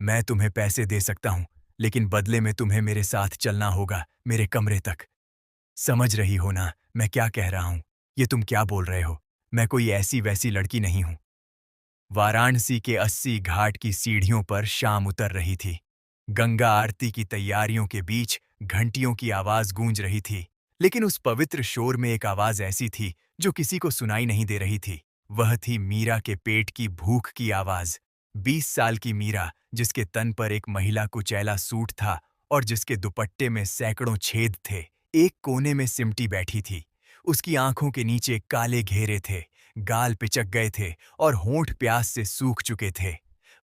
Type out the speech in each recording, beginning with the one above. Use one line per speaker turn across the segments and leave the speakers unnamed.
मैं तुम्हें पैसे दे सकता हूँ, लेकिन बदले में तुम्हें मेरे साथ चलना होगा, मेरे कमरे तक। समझ रही हो ना, मैं क्या कह रहा हूँ? ये तुम क्या बोल रहे हो? मैं कोई ऐसी-वैसी लड़की नहीं हूँ। वाराणसी के 80 घाट की सीढ़ियों पर शाम उतर रही थी। गंगा आरती की तैयारियों के बीच घंटियों की आवाज गूंज रही थी, लेकिन उस पवित्र शोर में एक आवाज ऐसी थी जो किसी को सुनाई नहीं दे रही थी। वह थी मीरा के पेट की भूख की आवाज। 20 साल की मीरा, जिसके तन पर एक महिला कुचैला सूट था और जिसके दुपट्टे में सैकड़ों छेद थे, एक कोने में सिमटी बैठी थी। उसकी आंखों के नीचे काले घेरे थे, गाल पिचक गए थे और होंठ प्यास से सूख चुके थे।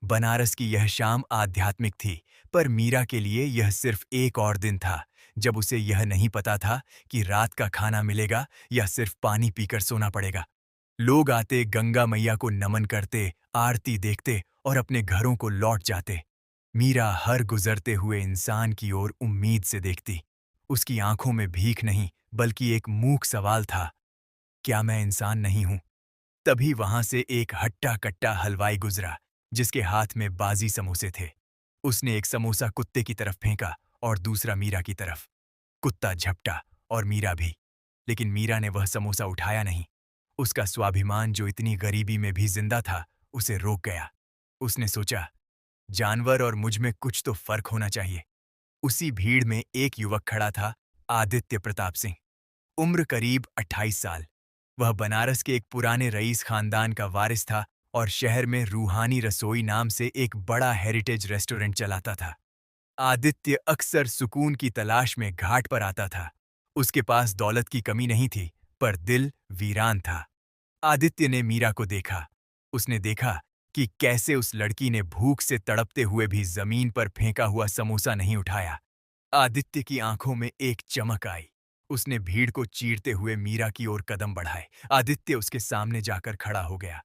बनारस की यह शाम आध्यात्मिक थी, पर मीरा के लिए यह सिर्फ एक और दिन था, जब उसे यह नहीं पता था कि रात का खाना मिलेगा या सिर्फ पानी पीकर सोना पड़ेगा। लोग आते, गंगा मैया को नमन करते, आरती देखते और अपने घरों को लौट जाते। मीरा हर गुजरते हुए इंसान की ओर उम्मीद से देखती। उसकी आंखों में भीख नहीं, बल्कि एक मूक सवाल था, क्या मैं इंसान नहीं हूं? तभी वहां से एक हट्टा-कट्टा हलवाई गुजरा, जिसके हाथ में बाजी समोसे थे। उसने एक समोसा कुत्ते की तरफ फेंका और दूसरा मीरा की तरफ। कुत्ता झपटा और मीरा भी, लेकिन मीरा ने वह समोसा उठाया नहीं। उसका स्वाभिमान, जो इतनी गरीबी में भी जिंदा था, उसे रोक गया। उसने सोचा, जानवर और मुझ में कुछ तो फर्क होना चाहिए। उसी भीड़ में एक युवक खड़ा था, आदित्य प्रताप सिंह। उम्र करीब 28 साल। वह बनारस के एक पुराने रईस खानदान का वारिस था और शहर में रूहानी रसोई नाम से एक बड़ा हेरिटेज रेस्टोरेंट चलाता था। आदित्य अक्सर सुकून की तलाश में घाट पर आता था। उसके पास दौलत की कमी नहीं थी, पर दिल वीरान था। आदित्य ने मीरा को देखा। उसने देखा कि कैसे उस लड़की ने भूख से तड़पते हुए भी जमीन पर फेंका हुआ समोसा नहीं उठाया। आदित्य की आंखों में एक चमक आई। उसने भीड़ को चीरते हुए मीरा की ओर कदम बढ़ाए। आदित्य उसके सामने जाकर खड़ा हो गया।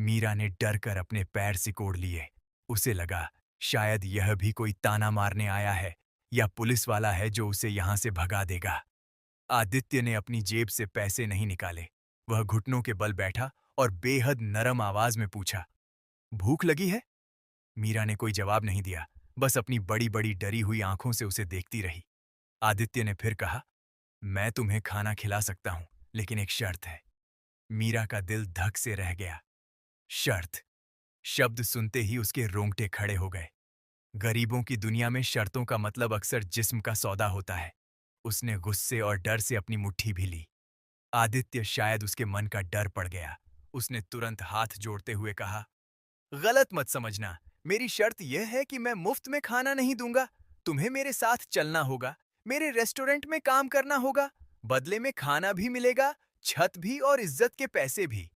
मीरा ने डर कर अपने पैर सिकोड़ लिए। उसे लगा, शायद यह भी कोई ताना मारने आया है या पुलिस वाला है जो उसे यहां से भगा देगा। आदित्य ने अपनी जेब से पैसे नहीं निकाले। वह घुटनों के बल बैठा और बेहद नरम आवाज में पूछा, भूख लगी है? मीरा ने कोई जवाब नहीं दिया, बस अपनी बड़ी-बड़ी डरी हुई आंखों से उसे देखती रही। आदित्य ने फिर कहा, मैं तुम्हें खाना खिला सकता हूं, लेकिन एक शर्त है। मीरा का दिल धक से रह गया। शर्त? शब्द सुनते ही उसके रोंगटे खड़े हो गए। गरीबों की दुनिया में शर्तों का मतलब अक्सर जिस्म का सौदा होता है। उसने गुस्से और डर से अपनी मुट्ठी भी ली। आदित्य, शायद उसके मन का डर पड़ गया। उसने तुरंत हाथ जोड़ते हुए कहा, गलत मत समझना। मेरी शर्त यह है कि मैं मुफ्त में खाना नहीं दूंगा। तुम्हें मेरे साथ चलना होगा, मेरे रेस्टोरेंट में काम करना होगा। बदले में खाना भी मिलेगा, छत भी और इज्जत के पैसे भी।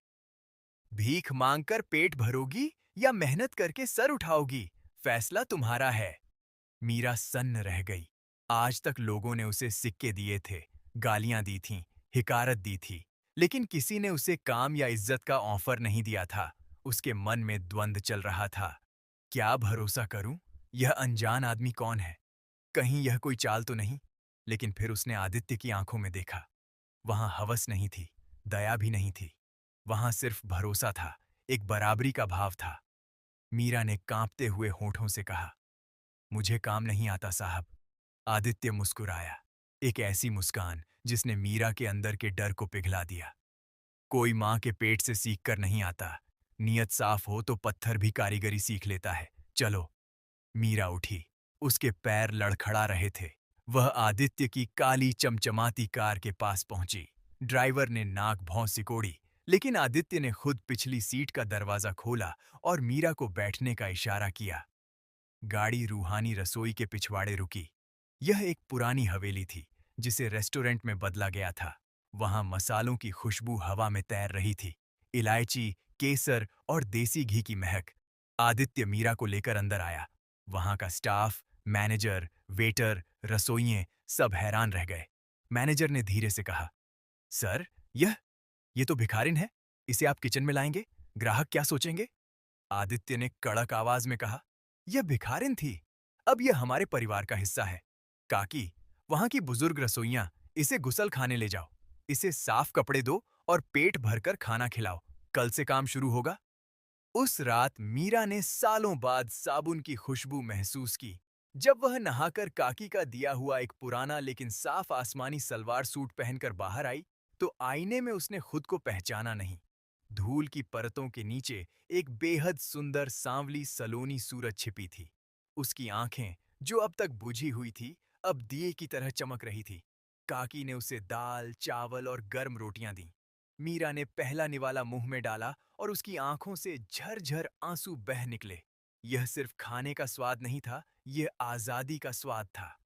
भीख मांगकर पेट भरोगी या मेहनत करके सर उठाओगी, फैसला तुम्हारा है। मीरा सन्न रह गई। आज तक लोगों ने उसे सिक्के दिए थे, गालियां दी थीं, हिकारत दी थी, लेकिन किसी ने उसे काम या इज्जत का ऑफर नहीं दिया था। उसके मन में द्वंद चल रहा था। क्या भरोसा करूं? यह अनजान आदमी कौन है? कहीं यह कोई चाल तो नहीं? लेकिन फिर उसने आदित्य की आंखों में देखा। वहां हवस नहीं थी, दया भी नहीं थी। वहां सिर्फ भरोसा था, एक बराबरी का भाव था। मीरा ने कांपते हुए होठों से कहा, मुझे काम नहीं आता साहब। आदित्य मुस्कुराया, एक ऐसी मुस्कान जिसने मीरा के अंदर के डर को पिघला दिया। कोई माँ के पेट से सीख कर नहीं आता। नियत साफ हो तो पत्थर भी कारीगरी सीख लेता है। चलो। मीरा उठी। उसके पैर लड़खड़ा रहे थे। वह आदित्य की काली चमचमाती कार के पास पहुंची। ड्राइवर ने नाक भौं सिकोड़ी, लेकिन आदित्य ने खुद पिछली सीट का दरवाजा खोला और मीरा को बैठने का इशारा किया। गाड़ी रूहानी रसोई के पिछवाड़े रुकी। यह एक पुरानी हवेली थी, जिसे रेस्टोरेंट में बदला गया था। वहां मसालों की खुशबू हवा में तैर रही थी, इलायची, केसर और देसी घी की महक। आदित्य मीरा को लेकर अंदर आया। वहां का स्टाफ, मैनेजर, वेटर, रसोइये सब हैरान रह गए। मैनेजर ने धीरे से कहा, सर, ये तो भिखारिन है। इसे आप किचन में लाएंगे? ग्राहक क्या सोचेंगे? आदित्य ने कड़क आवाज में कहा, यह भिखारिन थी, अब यह हमारे परिवार का हिस्सा है। काकी, वहां की बुजुर्ग रसोइयां, इसे गुसल खाने ले जाओ। इसे साफ कपड़े दो और पेट भरकर खाना खिलाओ। कल से काम शुरू होगा। उस रात मीरा ने सालों बाद साबुन की खुशबू महसूस की। जब वह नहाकर काकी का दिया हुआ एक पुराना लेकिन साफ आसमानी सलवार सूट पहनकर बाहर आई, तो आईने में उसने खुद को पहचाना नहीं। धूल की परतों के नीचे एक बेहद सुंदर सांवली सलोनी सूरज छिपी थी। उसकी आंखें, जो अब तक बुझी हुई थी, अब दिए की तरह चमक रही थी। काकी ने उसे दाल, चावल और गर्म रोटियां दी। मीरा ने पहला निवाला मुंह में डाला और उसकी आंखों से झरझर आंसू बह निकले। यह सिर्फ खाने का स्वाद नहीं था, यह आजादी का स्वाद था।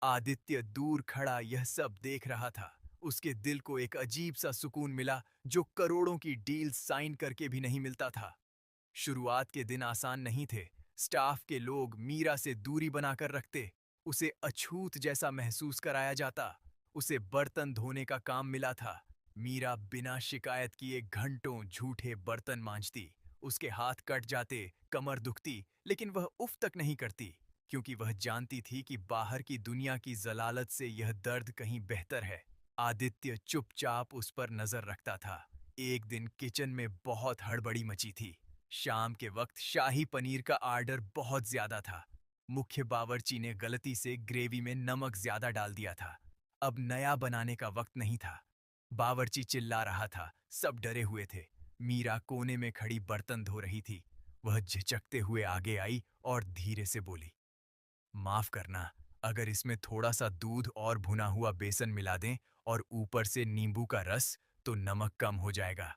आदित्य दूर खड़ा यह सब देख रहा था। उसके दिल को एक अजीब सा सुकून मिला जो करोड़ों की डील साइन करके भी नहीं मिलता था। शुरुआत के दिन आसान नहीं थे। स्टाफ के लोग मीरा से दूरी बनाकर रखते। उसे अछूत जैसा महसूस कराया जाता। उसे बर्तन धोने का काम मिला था। मीरा बिना शिकायत किए घंटों झूठे बर्तन मांजती। उसके हाथ कट जाते, कमर दुखती, लेकिन वह उफ तक नहीं करती, क्योंकि वह जानती थी कि बाहर की दुनिया की जलालत से यह दर्द कहीं बेहतर है। आदित्य चुपचाप उस पर नजर रखता था। एक दिन किचन में बहुत हड़बड़ी मची थी। शाम के वक्त शाही पनीर का आर्डर बहुत ज्यादा था। मुख्य बावर्ची ने गलती से ग्रेवी में नमक ज्यादा डाल दिया था। अब नया बनाने का वक्त नहीं था। बावर्ची चिल्ला रहा था, सब डरे हुए थे। मीरा कोने में खड़ी बर्तन धो रही थी। वह झिझकते हुए आगे आई और धीरे से बोली, माफ करना, अगर इसमें थोड़ा सा दूध और भुना हुआ बेसन मिला दें और ऊपर से नींबू का रस, तो नमक कम हो जाएगा।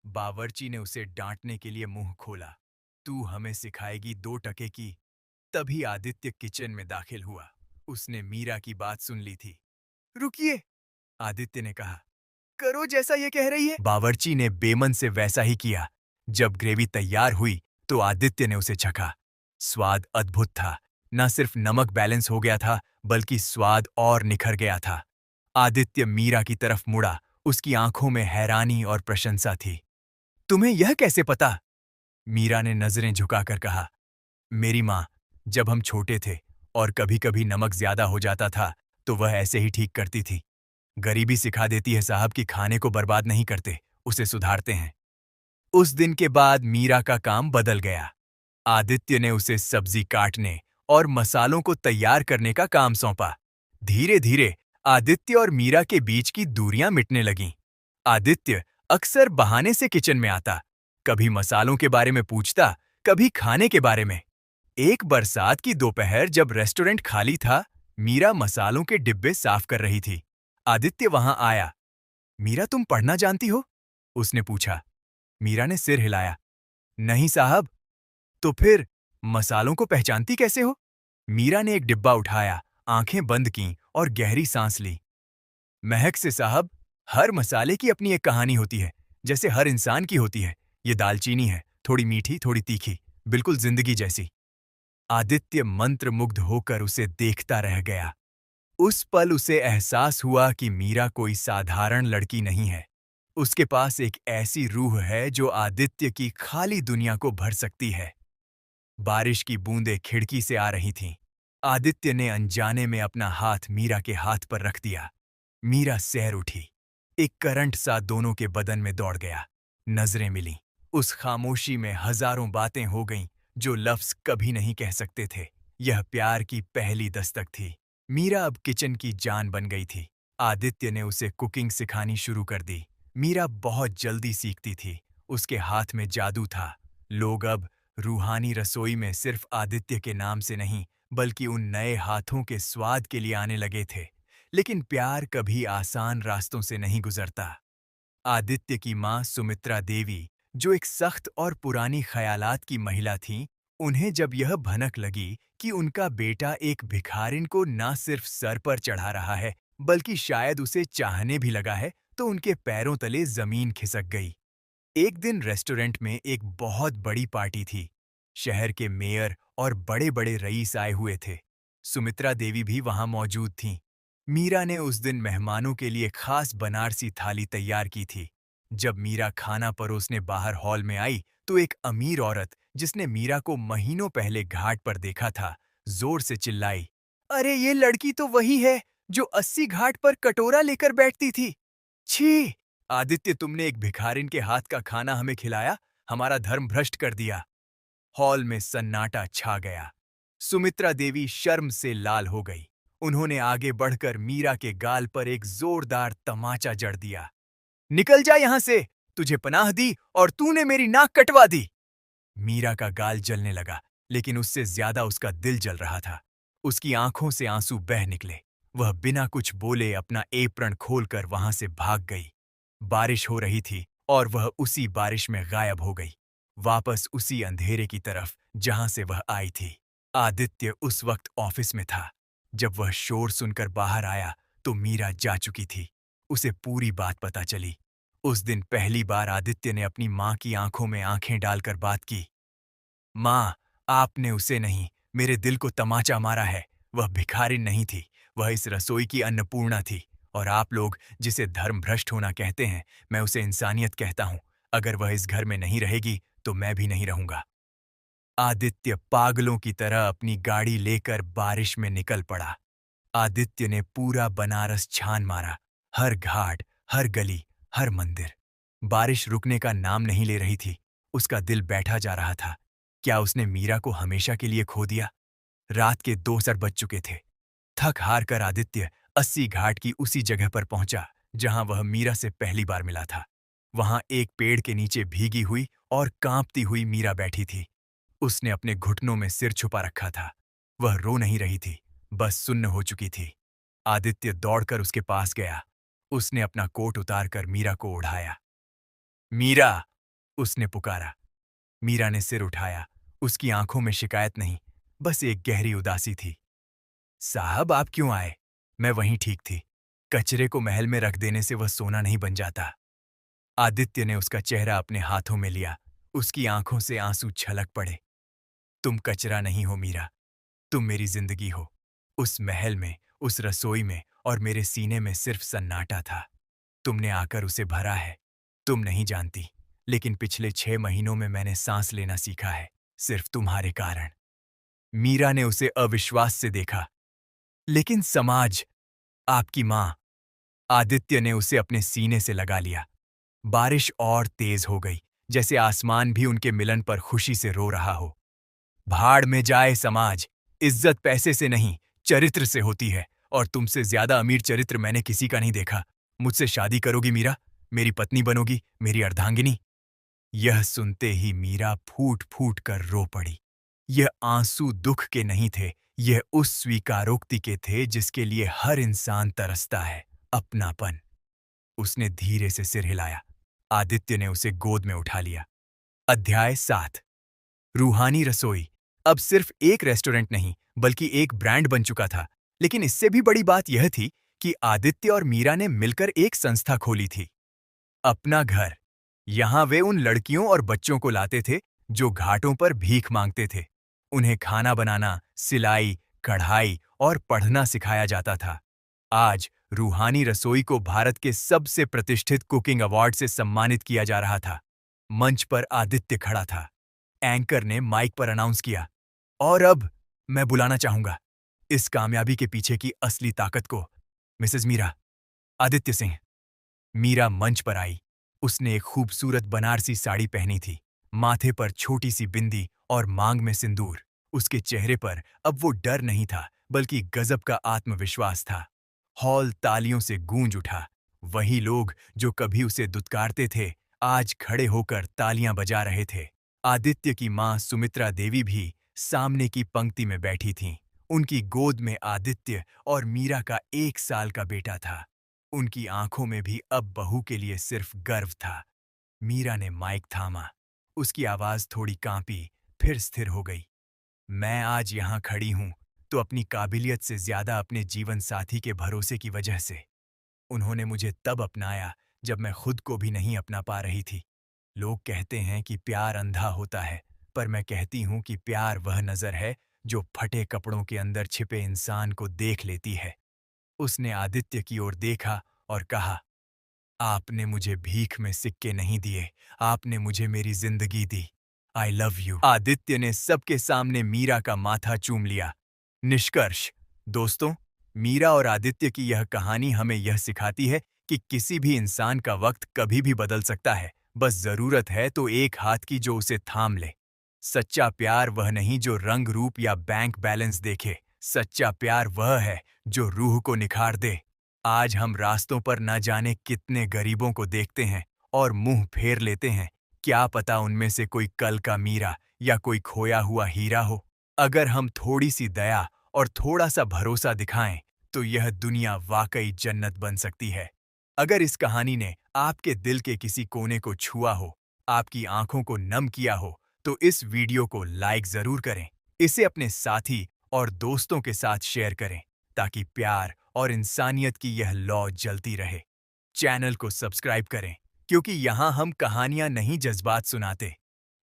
बावर्ची ने उसे डांटने के लिए मुंह खोला। तू हमें सिखाएगी 2 टके की? तभी आदित्य किचन में दाखिल हुआ। उसने मीरा की बात सुन ली थी। रुकिए, आदित्य ने कहा, करो जैसा ये कह रही है। बावर्ची ने बेमन से वैसा ही किया। जब ग्रेवी तैयार हुई तो आदित्य ने उसे चखा। स्वाद अद्भुत था। न सिर्फ नमक बैलेंस हो गया था, बल्कि स्वाद और निखर गया था। आदित्य मीरा की तरफ मुड़ा। उसकी आंखों में हैरानी और प्रशंसा थी। तुम्हें यह कैसे पता? मीरा ने नजरें झुकाकर कहा, मेरी माँ, जब हम छोटे थे और कभी-कभी नमक ज्यादा हो जाता था, तो वह ऐसे ही ठीक करती थी। गरीबी सिखा देती है साहब कि खाने को बर्बाद नहीं करते, उसे सुधारते हैं। उस दिन के बाद मीरा का काम बदल गया। आदित्य ने उसे सब्जी काटने और मसालों को तैयार करने का काम सौंपा। धीरे-धीरे आदित्य और मीरा के बीच की दूरियां मिटने लगीं। आदित्य अक्सर बहाने से किचन में आता, कभी मसालों के बारे में पूछता, कभी खाने के बारे में। एक बरसात की दोपहर जब रेस्टोरेंट खाली था, मीरा मसालों के डिब्बे साफ कर रही थी। आदित्य वहां आया। मीरा, तुम पढ़ना जानती हो? उसने पूछा। मीरा ने सिर हिलाया। नहीं साहब। तो फिर मसालों को पहचानती कैसे हो? मीरा ने एक डिब्बा उठाया, आंखें बंद कीं और गहरी सांस ली। महक से साहब, हर मसाले की अपनी एक कहानी होती है, जैसे हर इंसान की होती है। ये दालचीनी है, थोड़ी मीठी, थोड़ी तीखी, बिल्कुल जिंदगी जैसी। आदित्य मंत्रमुग्ध होकर उसे देखता रह गया। उस पल उसे एहसास हुआ कि मीरा कोई साधारण लड़की नहीं है। उसके पास एक ऐसी रूह है जो आदित्य की खाली दुनिया को भर सकती है। बारिश की बूंदें खिड़की से आ रही थीं। आदित्य ने अनजाने में अपना हाथ मीरा के हाथ पर रख दिया। मीरा सैर उठी। एक करंट सा दोनों के बदन में दौड़ गया। नजरें मिलीं। उस खामोशी में हजारों बातें हो गईं जो लफ्ज कभी नहीं कह सकते थे। यह प्यार की पहली दस्तक थी। मीरा अब किचन की जान बन गई थी। आदित्य ने उसे कुकिंग सिखानी शुरू कर दी। मीरा बहुत जल्दी सीखती थी। उसके हाथ में जादू था। लोग अब रूहानी रसोई में सिर्फ आदित्य के नाम से नहीं, बल्कि उन नए हाथों के स्वाद के लिए आने लगे थे। लेकिन प्यार कभी आसान रास्तों से नहीं गुजरता। आदित्य की माँ सुमित्रा देवी, जो एक सख्त और पुरानी ख्यालात की महिला थीं, उन्हें जब यह भनक लगी कि उनका बेटा एक भिखारिन को ना सिर्फ सर पर चढ़ा रहा है, बल्कि शायद उसे चाहने भी लगा है, तो उनके पैरों तले जमीन खिसक गई। एक दिन रेस्टोरेंट में एक बहुत बड़ी पार्टी थी। शहर के मेयर और बड़े-बड़े रईस आए हुए थे। सुमित्रा देवी भी वहां मौजूद थीं। मीरा ने उस दिन मेहमानों के लिए खास बनारसी थाली तैयार की थी। जब मीरा खाना परोसने बाहर हॉल में आई, तो एक अमीर औरत, जिसने मीरा को महीनों पहले घाट पर देखा था, जोर से चिल्लाई, अरे ये लड़की तो वही है जो 80 घाट पर कटोरा लेकर बैठती थी। छी! आदित्य, तुमने एक भिखारिन के हाथ का खाना हमें खिलाया, हमारा धर्म भ्रष्ट कर दिया। हॉल में सन्नाटा छा गया। सुमित्रा देवी शर्म से लाल हो गई। उन्होंने आगे बढ़कर मीरा के गाल पर एक जोरदार तमाचा जड़ दिया। निकल जा यहां से, तुझे पनाह दी और तूने मेरी नाक कटवा दी। मीरा का गाल जलने लगा, लेकिन उससे ज्यादा उसका दिल जल रहा था। उसकी आंखों से आंसू बह निकले। वह बिना कुछ बोले अपना एप्रण खोलकर वहां से भाग गई। बारिश हो रही थी और वह उसी बारिश में गायब हो गई, वापस उसी अंधेरे की तरफ जहां से वह आई थी। आदित्य उस वक्त ऑफिस में था। जब वह शोर सुनकर बाहर आया तो मीरा जा चुकी थी। उसे पूरी बात पता चली। उस दिन पहली बार आदित्य ने अपनी मां की आंखों में आंखें डालकर बात की। मां, आपने उसे नहीं, मेरे दिल को तमाचा मारा है। वह भिखारिन नहीं थी, वह इस रसोई की अन्नपूर्णा थी। और आप लोग जिसे धर्म भ्रष्ट होना कहते हैं, मैं उसे इंसानियत कहता हूं। अगर वह इस घर में नहीं रहेगी तो मैं भी नहीं रहूंगा। आदित्य पागलों की तरह अपनी गाड़ी लेकर बारिश में निकल पड़ा। आदित्य ने पूरा बनारस छान मारा, हर घाट, हर गली, हर मंदिर। बारिश रुकने का नाम नहीं ले रही थी। उसका दिल बैठा जा रहा था। क्या उसने मीरा को हमेशा के लिए खो दिया? रात के 2 बज चुके थे। थक हार कर आदित्य 80 घाट की उसी जगह पर पहुंचा जहां वह मीरा से पहली बार मिला था। वहां एक पेड़ के नीचे भीगी हुई और कांपती हुई मीरा बैठी थी। उसने अपने घुटनों में सिर छुपा रखा था। वह रो नहीं रही थी, बस सुन्न हो चुकी थी। आदित्य दौड़कर उसके पास गया। उसने अपना कोट उतारकर मीरा को ओढ़ाया। मीरा! उसने पुकारा। मीरा ने सिर उठाया। उसकी आंखों में शिकायत नहीं, बस एक गहरी उदासी थी। साहब, आप क्यों आए? मैं वहीं ठीक थी। कचरे को महल में रख देने से वह सोना नहीं बन जाता। आदित्य ने उसका चेहरा अपने हाथों में लिया। उसकी आंखों से आंसू छलक पड़े। तुम कचरा नहीं हो मीरा, तुम मेरी जिंदगी हो। उस महल में, उस रसोई में और मेरे सीने में सिर्फ सन्नाटा था। तुमने आकर उसे भरा है। तुम नहीं जानती, लेकिन पिछले 6 महीनों में मैंने सांस लेना सीखा है, सिर्फ तुम्हारे कारण। मीरा ने उसे अविश्वास से देखा। लेकिन समाज, आपकी मां। आदित्य ने उसे अपने सीने से लगा लिया। बारिश और तेज हो गई, जैसे आसमान भी उनके मिलन पर खुशी से रो रहा हो। भाड़ में जाए समाज। इज्जत पैसे से नहीं, चरित्र से होती है, और तुमसे ज्यादा अमीर चरित्र मैंने किसी का नहीं देखा। मुझसे शादी करोगी मीरा? मेरी पत्नी बनोगी, मेरी अर्धांगिनी? यह सुनते ही मीरा फूट फूट कर रो पड़ी। यह आंसू दुख के नहीं थे, यह उस स्वीकारोक्ति के थे जिसके लिए हर इंसान तरसता है, अपनापन। उसने धीरे से सिर हिलाया। आदित्य ने उसे गोद में उठा लिया। अध्याय 7। रूहानी रसोई अब सिर्फ एक रेस्टोरेंट नहीं, बल्कि एक ब्रांड बन चुका था। लेकिन इससे भी बड़ी बात यह थी कि आदित्य और मीरा ने मिलकर एक संस्था खोली थी, अपना घर। यहां वे उन लड़कियों और बच्चों को लाते थे जो घाटों पर भीख मांगते थे। उन्हें खाना बनाना, सिलाई, कढ़ाई और पढ़ना सिखाया जाता था। आज रूहानी रसोई को भारत के सबसे प्रतिष्ठित कुकिंग अवार्ड से सम्मानित किया जा रहा था। मंच पर आदित्य खड़ा था। एंकर ने माइक पर अनाउंस किया, और अब मैं बुलाना चाहूंगा इस कामयाबी के पीछे की असली ताकत को, मिसेस मीरा। आदित्य सिंह। मीरा मंच पर आई। उसने एक खूबसूरत बनारसी साड़ी पहनी थी, माथे पर छोटी सी बिंदी और मांग में सिंदूर। उसके चेहरे पर अब वो डर नहीं था, बल्कि गजब का आत्मविश्वास था। हॉल तालियों से गूंज उठा। वही लोग जो कभी उसे दुत्कारते थे, आज खड़े होकर तालियां बजा रहे थे। आदित्य की मां सुमित्रा देवी भी सामने की पंक्ति में बैठी थीं। उनकी गोद में आदित्य और मीरा का 1 साल का बेटा था। उनकी आंखों में भी अब बहू के लिए सिर्फ गर्व था। मीरा ने माइक थामा। उसकी आवाज थोड़ी कांपी, फिर स्थिर हो गई। मैं आज यहाँ खड़ी हूँ तो अपनी काबिलियत से ज्यादा अपने जीवन साथी के भरोसे की वजह से। उन्होंने मुझे तब अपनाया जब मैं खुद को भी नहीं अपना पा रही थी। लोग कहते हैं कि प्यार अंधा होता है, पर मैं कहती हूँ कि प्यार वह नजर है जो फटे कपड़ों के अंदर छिपे इंसान को देख लेती है। उसने आदित्य की ओर देखा और कहा, आपने मुझे भीख में सिक्के नहीं दिए, आपने मुझे मेरी जिंदगी दी। I love you. आदित्य ने सबके सामने मीरा का माथा चूम लिया। निष्कर्ष, दोस्तों, मीरा और आदित्य की यह कहानी हमें यह सिखाती है कि किसी भी इंसान का वक्त कभी भी बदल सकता है, बस जरूरत है तो एक हाथ की जो उसे थाम ले। सच्चा प्यार वह नहीं जो रंग रूप या बैंक बैलेंस देखे। सच्चा प्यार वह है जो रूह को निखार दे। आज हम रास्तों पर न जाने कितने गरीबों को देखते हैं और मुंह फेर लेते हैं। क्या पता उनमें से कोई कल का मीरा या कोई खोया हुआ हीरा हो। अगर हम थोड़ी सी दया और थोड़ा सा भरोसा दिखाएं तो यह दुनिया वाकई जन्नत बन सकती है। अगर इस कहानी ने आपके दिल के किसी कोने को छुआ हो, आपकी आंखों को नम किया हो, तो इस वीडियो को लाइक जरूर करें। इसे अपने साथी और दोस्तों के साथ शेयर करें ताकि प्यार और इंसानियत की यह लौ जलती रहे। चैनल को सब्सक्राइब करें क्योंकि यहाँ हम कहानियां नहीं जज्बात सुनाते।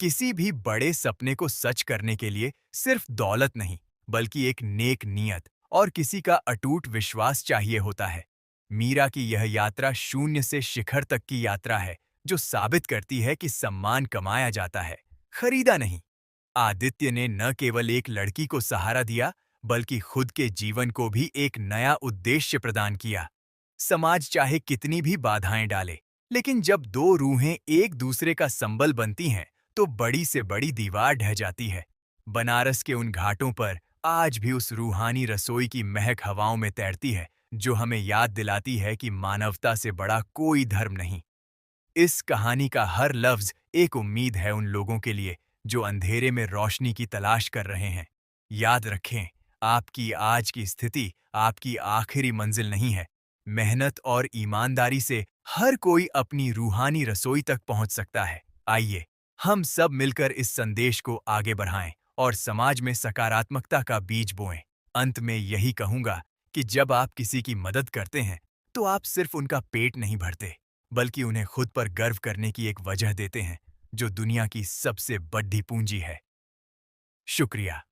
किसी भी बड़े सपने को सच करने के लिए सिर्फ दौलत नहीं बल्कि एक नेक नीयत और किसी का अटूट विश्वास चाहिए होता है। मीरा की यह यात्रा शून्य से शिखर तक की यात्रा है जो साबित करती है कि सम्मान कमाया जाता है, खरीदा नहीं। आदित्य ने न केवल एक लड़की को सहारा दिया बल्कि खुद के जीवन को भी एक नया उद्देश्य प्रदान किया। समाज चाहे कितनी भी बाधाएं डाले, लेकिन जब दो रूहें एक दूसरे का संबल बनती हैं तो बड़ी से बड़ी दीवार ढह जाती है। बनारस के उन घाटों पर आज भी उस रूहानी रसोई की महक हवाओं में तैरती है जो हमें याद दिलाती है कि मानवता से बड़ा कोई धर्म नहीं। इस कहानी का हर लफ्ज एक उम्मीद है उन लोगों के लिए जो अंधेरे में रोशनी की तलाश कर रहे हैं। याद रखें, आपकी आज की स्थिति आपकी आखिरी मंजिल नहीं है। मेहनत और ईमानदारी से हर कोई अपनी रूहानी रसोई तक पहुंच सकता है। आइए, हम सब मिलकर इस संदेश को आगे बढ़ाएं और समाज में सकारात्मकता का बीज बोएं। अंत में यही कहूंगा कि जब आप किसी की मदद करते हैं, तो आप सिर्फ उनका पेट नहीं भरते, बल्कि उन्हें खुद पर गर्व करने की एक वजह देते हैं, जो दुनिया की सबसे बड़ी पूंजी है। शुक्रिया।